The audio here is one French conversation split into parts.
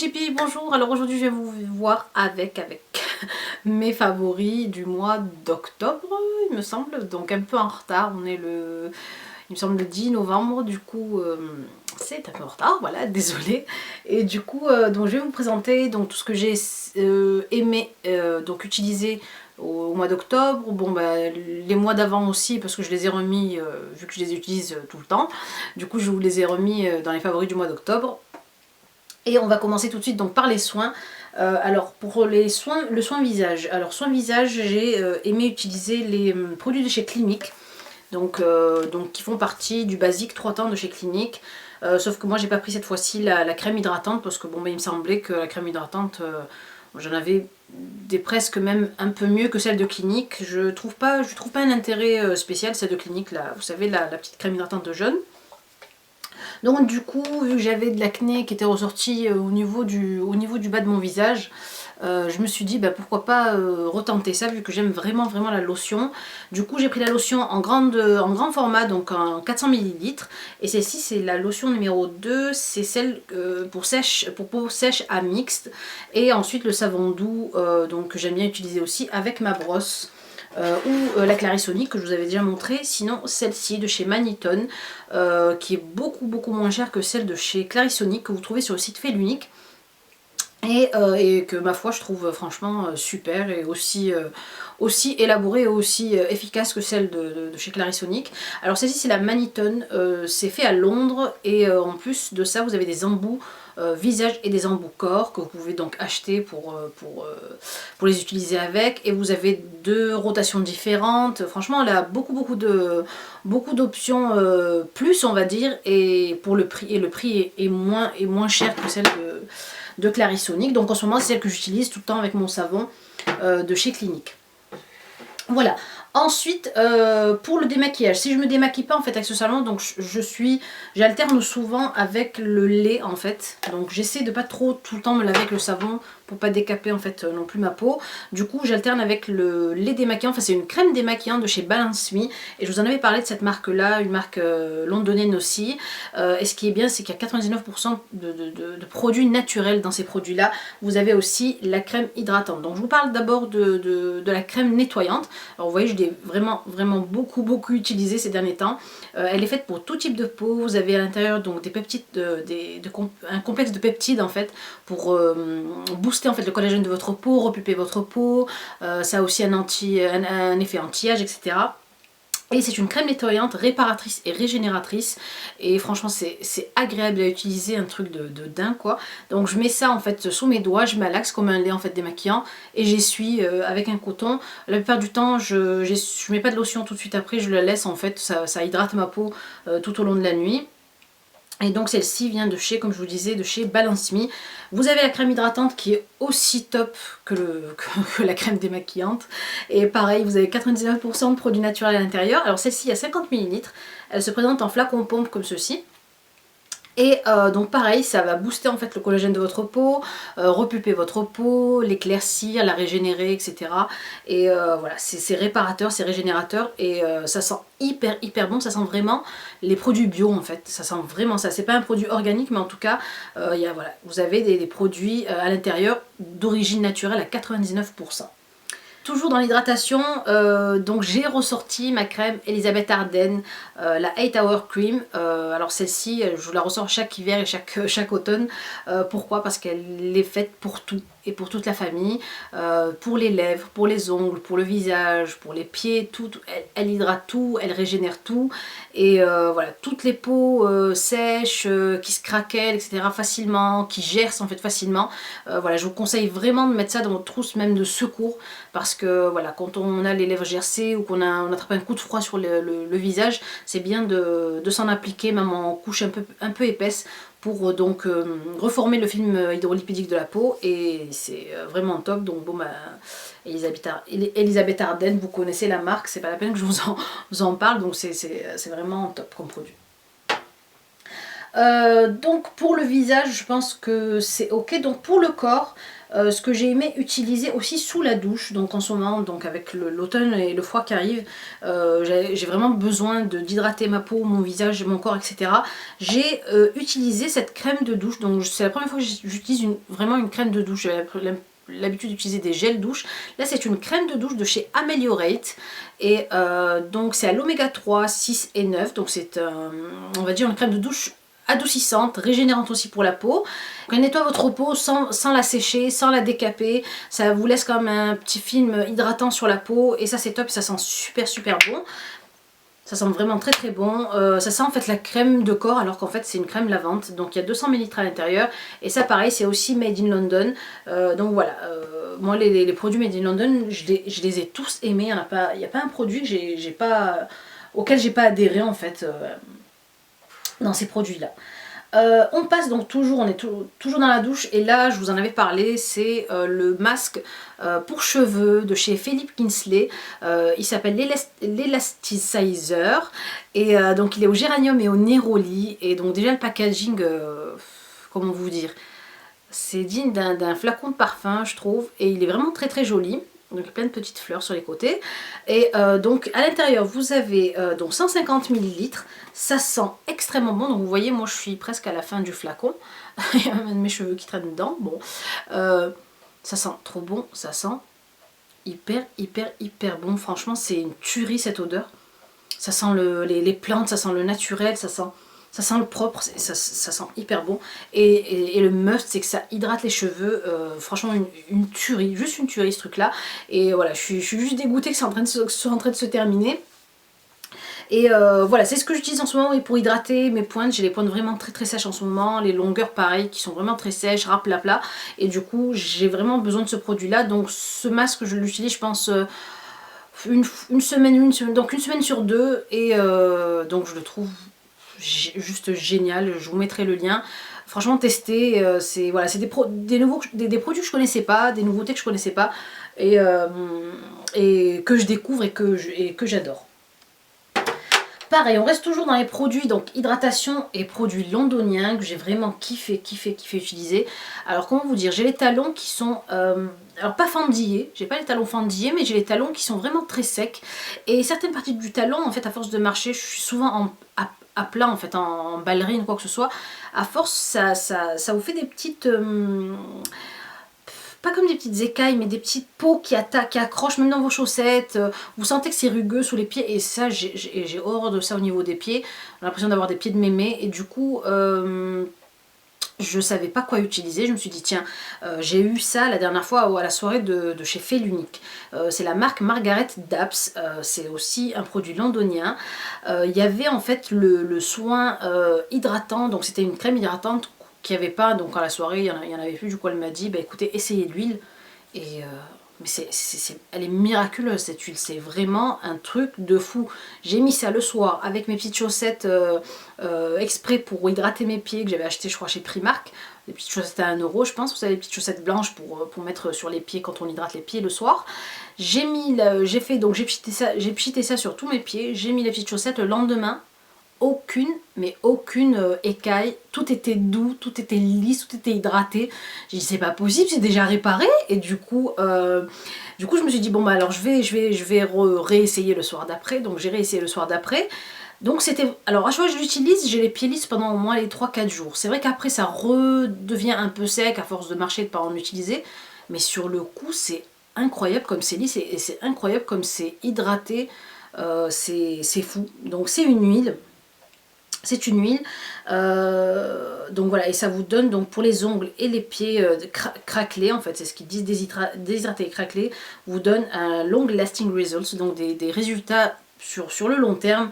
chippies, bonjour. Alors aujourd'hui je vais vous voir avec mes favoris du mois d'octobre, il me semble. Donc un peu en retard, on est il me semble le 10 novembre, du coup c'est un peu en retard, voilà, désolé. Et du coup donc je vais vous présenter donc tout ce que j'ai aimé donc utiliser au mois d'octobre. Bon bah les mois d'avant aussi, parce que je les ai remis vu que je les utilise tout le temps. Du coup je vous les ai remis dans les favoris du mois d'octobre. Et on va commencer tout de suite donc par les soins. Alors pour les soins, le soin visage. Alors soin visage, j'ai aimé utiliser les produits de chez Clinique. Donc qui font partie du basique 3 temps de chez Clinique. Sauf que moi j'ai pas pris cette fois-ci la crème hydratante parce que bon, il me semblait que la crème hydratante, j'en avais des presque même un peu mieux que celle de Clinique. Je trouve pas un intérêt spécial celle de Clinique là. Vous savez la petite crème hydratante de jaune. Donc du coup, vu que j'avais de l'acné qui était ressorti au niveau du bas de mon visage, je me suis dit bah, pourquoi pas retenter ça vu que j'aime vraiment la lotion. Du coup j'ai pris la lotion en grand format, donc en 400 ml. Et celle-ci c'est la lotion numéro 2, c'est celle pour peau sèche à mixte. Et ensuite le savon doux donc que j'aime bien utiliser aussi avec ma brosse. Ou la Clarisonic que je vous avais déjà montré, sinon celle-ci de chez Manitone qui est beaucoup moins chère que celle de chez Clarisonic que vous trouvez sur le site Fait l'Unique et que ma foi je trouve franchement super et aussi élaborée et aussi efficace que celle de chez Clarisonic. Alors celle-ci c'est la Manitone, c'est fait à Londres et en plus de ça vous avez des embouts visage et des embouts corps que vous pouvez donc acheter pour les utiliser avec, et vous avez 2 rotations différentes. Franchement elle a beaucoup d'options plus on va dire, et pour le prix est moins cher que celle de Clarisonic. Donc en ce moment c'est celle que j'utilise tout le temps avec mon savon de chez Clinique. Voilà. Ensuite, pour le démaquillage, si je me démaquille pas en fait avec ce savon, donc j'alterne souvent avec le lait en fait. Donc j'essaie de pas trop tout le temps me laver avec le savon pour pas décaper en fait non plus ma peau. Du coup j'alterne avec le lait démaquillant, enfin c'est une crème démaquillante de chez Balance Me. Et je vous en avais parlé de cette marque là, une marque londonienne aussi. Et ce qui est bien c'est qu'il y a 99% de produits naturels dans ces produits là. Vous avez aussi la crème hydratante. Donc je vous parle d'abord de la crème nettoyante. Alors vous voyez je l'ai vraiment beaucoup utilisée ces derniers temps. Elle est faite pour tout type de peau. Vous avez à l'intérieur donc des peptides, un complexe de peptides en fait pour booster en fait le collagène de votre peau, repulper votre peau. Ça a aussi un effet anti-âge, etc. Et c'est une crème nettoyante, réparatrice et régénératrice. Et franchement c'est agréable à utiliser, un truc de dingue quoi. Donc je mets ça en fait sous mes doigts, je malaxe comme un lait en fait démaquillant. Et j'essuie avec un coton. La plupart du temps je mets pas de lotion tout de suite après, je la laisse en fait, ça hydrate ma peau tout au long de la nuit. Et donc celle-ci vient de chez, comme je vous disais, de chez Balance Me. Vous avez la crème hydratante qui est aussi top que la crème démaquillante. Et pareil, vous avez 99% de produits naturels à l'intérieur. Alors celle-ci, il y a 50 ml. Elle se présente en flacon pompe comme ceci. Et donc pareil, ça va booster en fait le collagène de votre peau, repulper votre peau, l'éclaircir, la régénérer, etc. Et voilà, c'est réparateur, c'est régénérateur et ça sent hyper bon, ça sent vraiment les produits bio en fait, ça sent vraiment ça. C'est pas un produit organique mais en tout cas, voilà, vous avez des produits à l'intérieur d'origine naturelle à 99%. Toujours dans l'hydratation, donc j'ai ressorti ma crème Elisabeth Arden, la 8 Hour Cream. Alors celle-ci, je vous la ressors chaque hiver et chaque automne. Pourquoi? Parce qu'elle est faite pour tout et pour toute la famille. Pour les lèvres, pour les ongles, pour le visage, pour les pieds, tout. Elle hydrate tout, elle régénère tout. Et voilà, toutes les peaux sèches, qui se craquellent, etc. facilement, qui gercent en fait facilement. Voilà, je vous conseille vraiment de mettre ça dans votre trousse même de secours. Parce que voilà, quand on a les lèvres gercées ou qu'on attrape un coup de froid sur le visage, c'est bien de s'en appliquer même en couche un peu épaisse pour donc reformer le film hydrolipidique de la peau, et c'est vraiment top. Donc bon bah Elisabeth Arden, vous connaissez la marque, c'est pas la peine que je vous en parle, donc c'est vraiment top comme produit. Donc pour le visage, je pense que c'est ok. Donc pour le corps, ce que j'ai aimé utiliser aussi sous la douche, donc en ce moment, donc avec l'automne et le froid qui arrive, j'ai vraiment besoin d'hydrater ma peau, mon visage, mon corps, etc. J'ai utilisé cette crème de douche, donc c'est la première fois que j'utilise vraiment une crème de douche. J'avais l'habitude d'utiliser des gels douche. Là c'est une crème de douche de chez Ameliorate et donc c'est à l'oméga 3, 6 et 9, donc c'est on va dire une crème de douche adoucissante, régénérante aussi pour la peau. Elle nettoie votre peau sans la sécher, sans la décaper. Ça vous laisse comme un petit film hydratant sur la peau et ça c'est top, ça sent super super bon. Ça sent vraiment très très bon. Ça sent en fait la crème de corps alors qu'en fait c'est une crème lavante. Donc il y a 200 ml à l'intérieur. Et ça pareil c'est aussi Made in London. Donc voilà, moi les produits Made in London je les ai tous aimés. Il n'y a pas un produit que auquel j'ai pas adhéré en fait dans ces produits là. On passe donc toujours, on est toujours dans la douche et là je vous en avais parlé, c'est le masque pour cheveux de chez Philippe Kinsley. Il s'appelle l'Elasticizer et donc il est au géranium et au néroli et donc déjà le packaging, comment vous dire, c'est digne d'un flacon de parfum je trouve et il est vraiment très très joli. Donc plein de petites fleurs sur les côtés. Et donc à l'intérieur vous avez donc 150 ml. Ça sent extrêmement bon. Donc vous voyez moi je suis presque à la fin du flacon. Il y a même mes cheveux qui traînent dedans. Bon, ça sent trop bon. Ça sent hyper hyper hyper bon. Franchement c'est une tuerie cette odeur. Ça sent les plantes, ça sent le naturel, ça sent le propre, ça sent hyper bon. Et le must, c'est que ça hydrate les cheveux. Franchement, une tuerie, juste une tuerie ce truc-là. Et voilà, je suis juste dégoûtée que c'est en train de se terminer. Et voilà, c'est ce que j'utilise en ce moment et pour hydrater mes pointes. J'ai les pointes vraiment très très sèches en ce moment. Les longueurs pareil qui sont vraiment très sèches, rapla. Et du coup, j'ai vraiment besoin de ce produit-là. Donc ce masque, je l'utilise, je pense... une semaine, donc une semaine sur deux et donc je le trouve juste génial. Je vous mettrai le lien. Franchement tester, c'est voilà, des produits que je connaissais pas, des nouveautés que je connaissais pas et que je découvre et que j'adore. Pareil, on reste toujours dans les produits, donc hydratation et produits londoniens que j'ai vraiment kiffé utiliser. Alors comment vous dire, j'ai les talons qui sont, alors pas fendillés, j'ai pas les talons fendillés, mais j'ai les talons qui sont vraiment très secs. Et certaines parties du talon, en fait, à force de marcher, je suis souvent à plat, en fait, en ballerine, quoi que ce soit. À force, ça vous fait des petites... pas comme des petites écailles, mais des petites peaux qui accrochent même dans vos chaussettes. Vous sentez que c'est rugueux sous les pieds et ça, j'ai horreur de ça au niveau des pieds. J'ai l'impression d'avoir des pieds de mémé et du coup, je savais pas quoi utiliser. Je me suis dit tiens, j'ai eu ça la dernière fois à la soirée de chez Fait l'Unique. C'est la marque Margaret Daps. C'est aussi un produit londonien. Il y avait en fait le soin hydratant, donc c'était une crème hydratante qu'il n'y avait pas, donc à la soirée il y en avait plus, du coup elle m'a dit bah écoutez essayez l'huile et mais elle est miraculeuse cette huile, c'est vraiment un truc de fou. J'ai mis ça le soir avec mes petites chaussettes exprès pour hydrater mes pieds que j'avais acheté je crois chez Primark, des petites chaussettes à 1 € je pense, vous savez les petites chaussettes blanches pour mettre sur les pieds quand on hydrate les pieds le soir. J'ai pchité ça sur tous mes pieds, j'ai mis les petites chaussettes le lendemain. Aucune écaille, tout était doux, tout était lisse, tout était hydraté. J'ai dit c'est pas possible, c'est déjà réparé et du coup je me suis dit bon bah alors je vais réessayer le soir d'après, donc j'ai réessayé le soir d'après. Donc c'était, alors à chaque fois que je l'utilise, j'ai les pieds lisses pendant au moins les 3-4 jours. C'est vrai qu'après ça redevient un peu sec à force de marcher et de pas en utiliser, mais sur le coup c'est incroyable comme c'est lisse et c'est incroyable comme c'est hydraté, c'est fou. Donc c'est une huile. C'est une huile, donc voilà, et ça vous donne donc pour les ongles et les pieds craquelés, en fait c'est ce qu'ils disent, déshydratés et craquelés, vous donne un long lasting results, donc des résultats sur le long terme,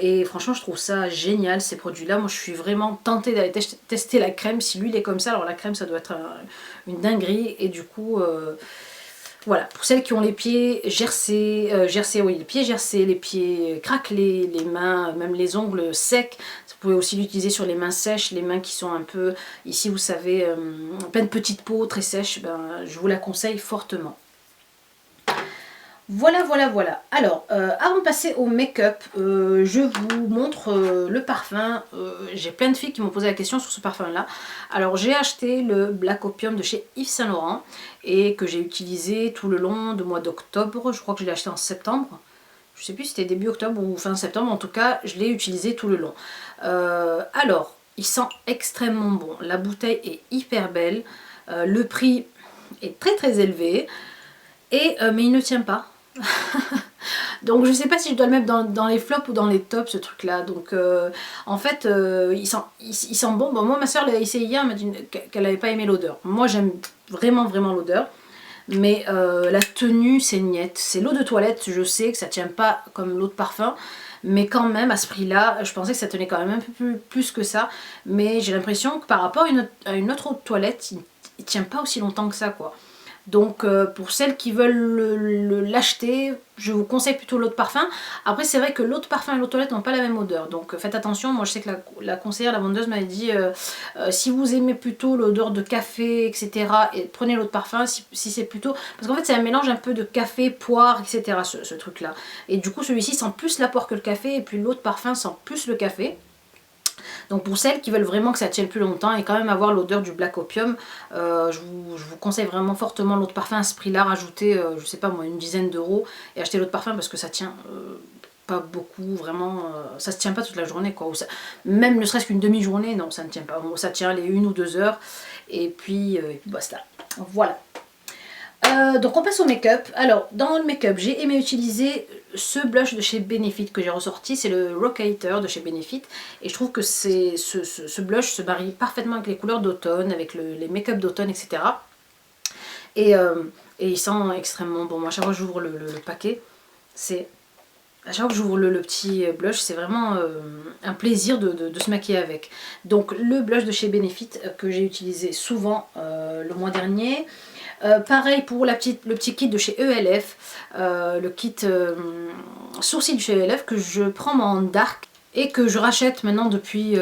et franchement je trouve ça génial ces produits là. Moi je suis vraiment tentée d'aller tester la crème, si l'huile est comme ça, alors la crème ça doit être une dinguerie, et du coup... voilà, pour celles qui ont les pieds gercés, oui, les pieds gercés, les pieds craquelés, les mains, même les ongles secs, vous pouvez aussi l'utiliser sur les mains sèches, les mains qui sont un peu, ici vous savez, plein de petites peaux très sèches, ben, je vous la conseille fortement. Voilà, voilà, voilà. Alors, avant de passer au make-up, je vous montre le parfum. J'ai plein de filles qui m'ont posé la question sur ce parfum-là. Alors, j'ai acheté le Black Opium de chez Yves Saint Laurent et que j'ai utilisé tout le long du mois d'octobre. Je crois que je l'ai acheté en septembre. Je sais plus si c'était début octobre ou fin septembre. En tout cas, je l'ai utilisé tout le long. Alors, il sent extrêmement bon. La bouteille est hyper belle. Le prix est très très élevé. Mais il ne tient pas. Donc je sais pas si je dois le mettre dans les flops ou dans les tops ce truc là. Donc en fait il sent bon. Bon, moi ma soeur l'a essayé hier, elle m'a dit qu'elle n'avait pas aimé l'odeur. Moi j'aime vraiment vraiment l'odeur. Mais la tenue c'est niette. C'est l'eau de toilette, je sais que ça tient pas comme l'eau de parfum. Mais quand même à ce prix là, je pensais que ça tenait quand même un peu plus que ça. Mais j'ai l'impression que par rapport à une autre eau de toilette, il tient pas aussi longtemps que ça quoi. Donc pour celles qui veulent l'acheter, je vous conseille plutôt l'eau de parfum. Après c'est vrai que l'eau de parfum et l'eau de toilette n'ont pas la même odeur. Donc faites attention, moi je sais que la conseillère, la vendeuse m'avait dit si vous aimez plutôt l'odeur de café, etc. et prenez l'eau de parfum, si c'est plutôt... Parce qu'en fait c'est un mélange un peu de café, poire, etc. ce truc là. Et du coup celui-ci sent plus la poire que le café et puis l'eau de parfum sent plus le café. Donc pour celles qui veulent vraiment que ça tienne plus longtemps et quand même avoir l'odeur du Black Opium, je vous conseille vraiment fortement l'eau de parfum à ce prix là, rajouter je sais pas moi une dizaine d'euros et acheter l'eau de parfum parce que ça tient pas beaucoup, vraiment ça se tient pas toute la journée quoi, même ne serait-ce qu'une demi-journée, non ça ne tient pas, bon, ça tient les 1 ou 2 heures et puis basta, voilà. Donc on passe au make-up. Alors dans le make-up j'ai aimé utiliser ce blush de chez Benefit que j'ai ressorti, c'est le Rockator de chez Benefit et je trouve que ce blush se marie parfaitement avec les couleurs d'automne, avec les make-up d'automne, etc. Et, et il sent extrêmement bon. Moi à chaque fois que j'ouvre le paquet, c'est... À chaque fois que j'ouvre le petit blush, c'est vraiment un plaisir de se maquiller avec. Donc le blush de chez Benefit que j'ai utilisé souvent le mois dernier. Pareil pour le petit kit de chez ELF, le kit sourcil de chez ELF que je prends en dark et que je rachète maintenant depuis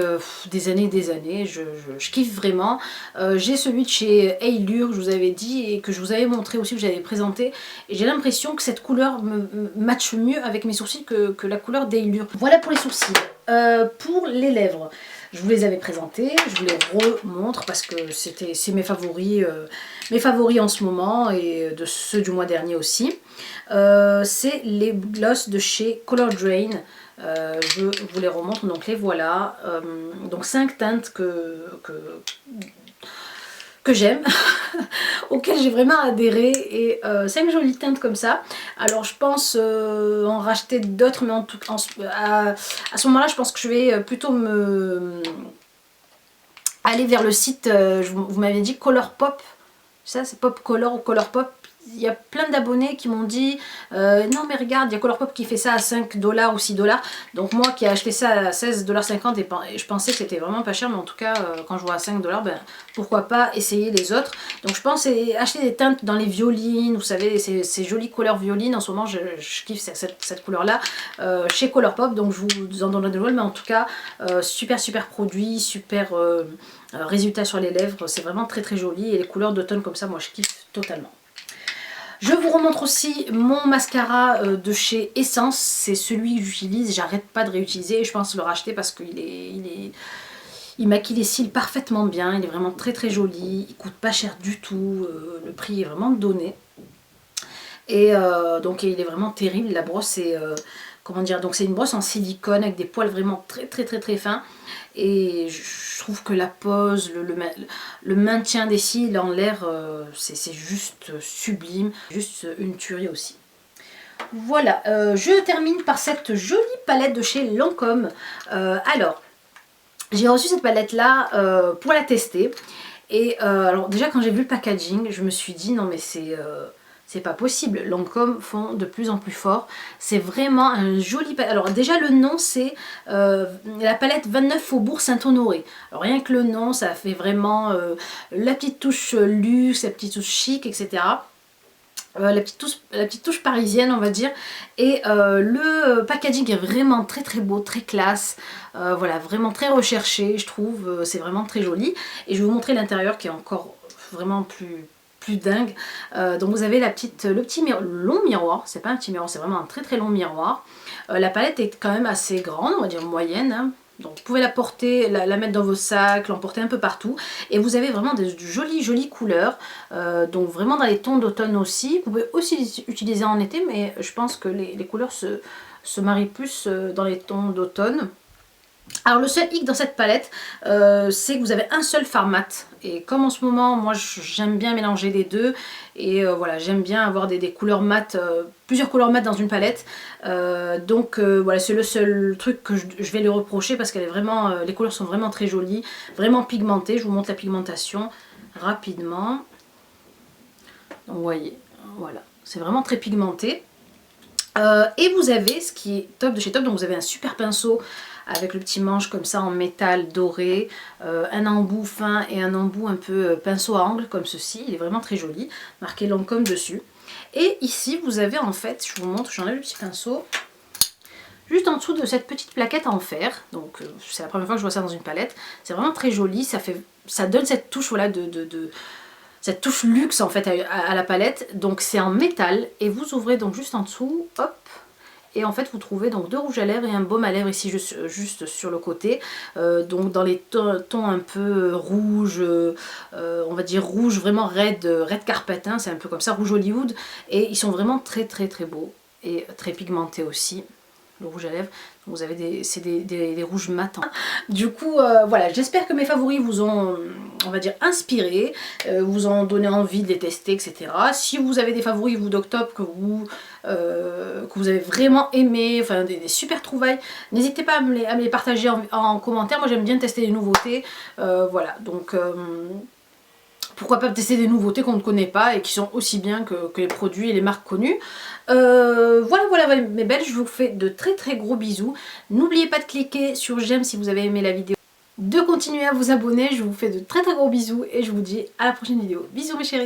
des années et des années. Je kiffe vraiment. J'ai celui de chez Eylure, je vous avais dit, et que je vous avais montré aussi, que j'avais présenté. Et j'ai l'impression que cette couleur me matche mieux avec mes sourcils que la couleur d'Eylure. Voilà pour les sourcils. Pour les lèvres, je vous les avais présentés, je vous les remontre parce que c'est mes favoris en ce moment et de ceux du mois dernier aussi. C'est les gloss de chez Color Drain. Je vous les remontre, donc les voilà. Donc 5 teintes que j'aime, auxquelles j'ai vraiment adhéré, et 5 jolies teintes comme ça. Alors je pense en racheter d'autres, mais en tout cas à ce moment là je pense que je vais plutôt aller vers le site, vous m'avez dit Colourpop, ça c'est Pop Color ou Colourpop. Il y a plein d'abonnés qui m'ont dit non mais regarde, il y a Colourpop qui fait ça à 5 $ ou 6 $. Donc moi qui ai acheté ça à 16,50 $ et je pensais que c'était vraiment pas cher, mais en tout cas quand je vois à 5 $, ben, pourquoi pas essayer les autres. Donc je pense acheter des teintes dans les violines, vous savez ces jolies couleurs violines. En ce moment je kiffe cette couleur là chez Colourpop, donc je vous en donnerai de nouvelles, mais en tout cas super produit, super résultat sur les lèvres, c'est vraiment très joli, et les couleurs d'automne comme ça moi je kiffe totalement. Je vous remontre aussi mon mascara de chez Essence, c'est celui que j'utilise, j'arrête pas de réutiliser et je pense le racheter parce qu'il maquille les cils parfaitement bien, il est vraiment très joli, il coûte pas cher du tout, le prix est vraiment donné. Et donc il est vraiment terrible, la brosse est... comment dire, donc c'est une brosse en silicone avec des poils vraiment très fins, et je trouve que la pose, le maintien des cils en l'air, c'est juste sublime, juste une tuerie aussi. Voilà, je termine par cette jolie palette de chez Lancôme. Alors, j'ai reçu cette palette là pour la tester, et alors déjà quand j'ai vu le packaging, je me suis dit non mais c'est pas possible, Lancôme font de plus en plus fort. C'est vraiment un joli palette. Alors déjà le nom c'est la palette 29 Faubourg Saint-Honoré. Alors rien que le nom ça fait vraiment la petite touche luxe, la petite touche chic, etc. La petite touche parisienne on va dire, et le packaging est vraiment très beau, très classe, voilà, vraiment très recherché je trouve, c'est vraiment très joli, et je vais vous montrer l'intérieur qui est encore vraiment plus plus dingue. Donc vous avez le petit long miroir, c'est pas un petit miroir, c'est vraiment un très très long miroir. La palette est quand même assez grande, on va dire moyenne, hein. Donc vous pouvez la porter, la mettre dans vos sacs, l'emporter un peu partout. Et vous avez vraiment de jolies couleurs, donc vraiment dans les tons d'automne aussi. Vous pouvez aussi les utiliser en été, mais je pense que les couleurs se marient plus dans les tons d'automne. Alors le seul hic dans cette palette, c'est que vous avez un seul fard mat. Et comme en ce moment, moi j'aime bien mélanger les deux. Et voilà, j'aime bien avoir des couleurs mat, plusieurs couleurs mat dans une palette. Voilà, c'est le seul truc que je vais lui reprocher parce qu'elle est vraiment, les couleurs sont vraiment très jolies, vraiment pigmentées. Je vous montre la pigmentation rapidement. Donc vous voyez, voilà, c'est vraiment très pigmenté. Et vous avez, ce qui est top de chez Top, donc vous avez un super pinceau avec le petit manche comme ça en métal doré, un embout fin et un embout un peu pinceau à angle comme ceci, il est vraiment très joli, marqué Lancôme dessus. Et ici vous avez en fait, je vous montre, j'enlève le petit pinceau, juste en dessous de cette petite plaquette en fer, donc c'est la première fois que je vois ça dans une palette, c'est vraiment très joli, ça donne cette touche voilà, cette touche luxe en fait à la palette, donc c'est en métal et vous ouvrez donc juste en dessous, hop, et en fait vous trouvez donc deux rouges à lèvres et un baume à lèvres ici juste sur le côté, donc dans les tons un peu rouge, on va dire rouge vraiment red carpet, hein, c'est un peu comme ça, rouge Hollywood, et ils sont vraiment très beaux et très pigmentés aussi. Le rouge à lèvres, vous avez des rouges matins. Du coup, voilà, j'espère que mes favoris vous ont, on va dire, inspiré, vous ont donné envie de les tester, etc. Si vous avez des favoris, vous, d'Octobre, que vous avez vraiment aimé, enfin des super trouvailles, n'hésitez pas à me les partager en commentaire. Moi, j'aime bien tester des nouveautés. Voilà, donc pourquoi pas tester des nouveautés qu'on ne connaît pas et qui sont aussi bien que les produits et les marques connues. Voilà mes belles, je vous fais de très gros bisous. N'oubliez pas de cliquer sur j'aime si vous avez aimé la vidéo, de continuer à vous abonner. Je vous fais de très gros bisous et je vous dis à la prochaine vidéo. Bisous mes chéris.